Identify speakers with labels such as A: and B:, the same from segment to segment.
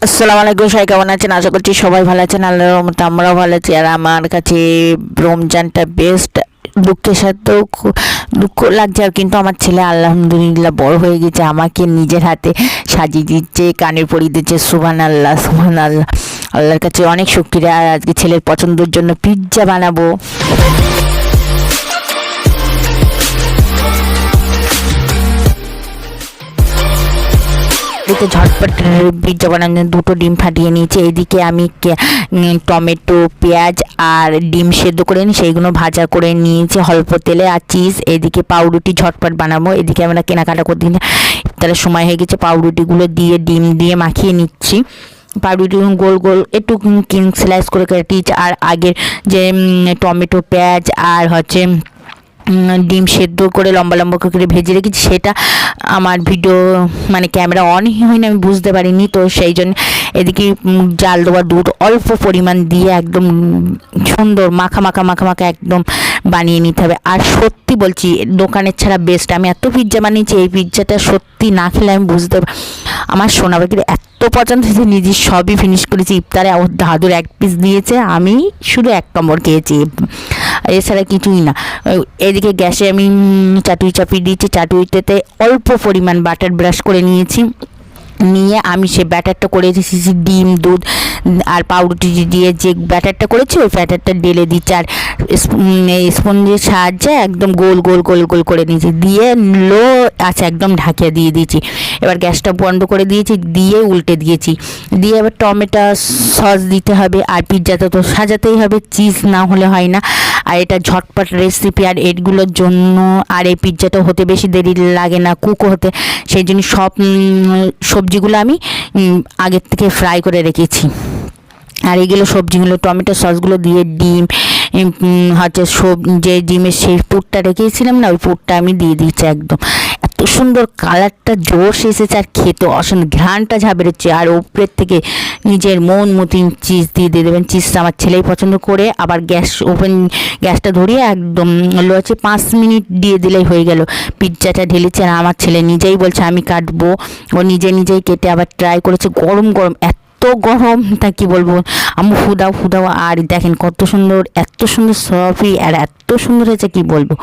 A: আসসালামু আলাইকুম, সবাই কেমন আছেন? আশা করছি সবাই ভালো আছেন। আল্লাহর রহমতে আমরাও ভালো আছি। আর আমার কাছে রমজানটা বেস্ট। দুঃখের সাথেও দুঃখ লাগছে, আর কিন্তু আমার ছেলে আলহামদুলিল্লাহ বড় হয়ে গেছে, আমাকে নিজের হাতে সাজিয়ে দিচ্ছে, কানের পরিয়ে দিচ্ছে। সুবহানাল্লাহ সুবহানাল্লাহ, আল্লাহর কাছে অনেক শুকরিয়া। আর আজকে ছেলের পছন্দের জন্য পিৎজা বানাবো। এদিকে ঝটপট পিৎজা বানানোর দুটো ডিম ফাটিয়ে নিয়েছি। এদিকে আমি টমেটো, পেঁয়াজ আর ডিম সেদ্ধ করে নিই, সেইগুলো ভাজা করে নিয়েছি অল্প তেলে, আর চিজ। এদিকে পাউরুটি ঝটপট বানাবো। এদিকে আমরা কেনাকাটা করতে তাহলে সময় হয়ে গেছে। পাউরুটিগুলো দিয়ে ডিম দিয়ে মাখিয়ে নিচ্ছি। পাউরুটি গোল গোল একটু স্লাইস করে কেটেছি। আর আগের যে টমেটো, পেঁয়াজ আর ডিম সেদ্ধ করে লম্বা লম্বা করে ভেজে রেখেছি, সেটা আমার ভিডিও ক্যামেরা অন হয়নি, আমি বুঝতে পারিনি। তো সেই জন্য এদিকে জাল দেওয়া দুধ অল্প পরিমাণ দিয়ে একদম সুন্দর মাখা মাখা মাখা মাখা একদম বানিয়ে নিতে হবে। আর সত্যি বলছি, দোকানের ছাড়া বেস্ট। আমি এত পিৎজা বানিয়েছি, এই পিৎজাটা সত্যি না খেলে আমি বুঝতে আমার সোনা বাকির এত পছন্দ হয়েছে, নিজে সবই ফিনিশ করেছি। ইফতারে ওর দাদুর এক পিস দিয়েছে, আমি শুধু এক কামড় খেয়েছি, এছাড়া কিছুই না। এদিকে গ্যাসে আমি চাটুই চাপিয়ে দিয়েছি। চাটুইটাতে অল্প পরিমাণ বাটার ব্রাশ করে নিয়েছি। নিয়ে আমি সে ব্যাটারটা করে দিয়েছি, ডিম, দুধ আর পাউরুটি দিয়ে যে ব্যাটারটা করেছি, ওই ব্যাটারটা ঢেলে দিচ্ছি। আর স্পঞ্জের সাহায্যে একদম গোল গোল গোল গোল করে নিয়েছি, দিয়ে লো আছে একদম ঢাকিয়ে দিয়ে দিয়েছি। এবার গ্যাসটা বন্ধ করে দিয়েছি, দিয়ে উল্টে দিয়েছি। দিয়ে এবার টমেটো সস দিতে হবে। আর পিৎজাটা তো সাজাতেই হবে, চিজ না হলে হয় না। আর এটা ঝটপট রেসিপি, আর এগুলোর জন্য আর এই পিৎজাটা হতে বেশি দেরি লাগে না, কুকও হতে। সেই জন্য সব সবজিগুলো আমি আগের থেকে ফ্রাই করে রেখেছি। আর এইগুলো সবজিগুলো টমেটো সসগুলো দিয়ে ডিম যে ডিমের সেই পুরটা রেখেছিলাম না, ওই পুরটা আমি দিয়ে দিয়েছি। একদম এত সুন্দর কালারটা জোশ এসেছে, আর খেতে অসুন্দর ঘ্রাণটা ঝাবেরেছে। আর উপরের থেকে নিজের মন মতিন চিজ দিয়ে দেবেন। চিজটা আমার ছেলেই পছন্দ করে। আবার গ্যাসটা ধরিয়ে একদম লো আছে 5 মিনিট দিয়ে দিলেই হয়ে গেল। পিৎজাটা ঢেলেছে, আর আমার ছেলে নিজেই বলছে আমি কাটবো। ও নিজেই কেটে আবার ট্রাই করেছে। গরম গরম, এত গরম তা কি বলবো, আমি ফুদাও। আর দেখেন কত সুন্দর, এত সুন্দর সফি, আর এত সুন্দর হয়েছে কি বলবো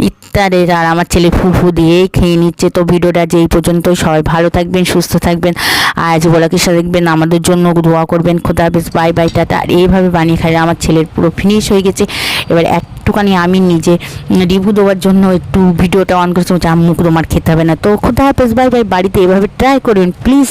A: ইফতারের। আর আমার ছেলে ফুফু দিয়েই খেয়ে নিচ্ছে। তো ভিডিওটা যেই পর্যন্তই, সবাই ভালো থাকবেন, সুস্থ থাকবেন। আর আজ বলাকে সাথে দেখবেন, আমাদের জন্য দোয়া করবেন। খোদা হাফেজ, বাই বাই, টাটা। আর এইভাবে বানিয়ে খাই। আমার ছেলের পুরো ফিনিশ হয়ে গেছে। এবার একটুখানি আমি নিজে রিভিউ দেওয়ার জন্য একটু ভিডিওটা অন করেছি, আম্মু তোমার খেতে হবে না। তো খোদা হাফেজ, বাই বাই। বাড়িতে এভাবে ট্রাই করবেন প্লিজ।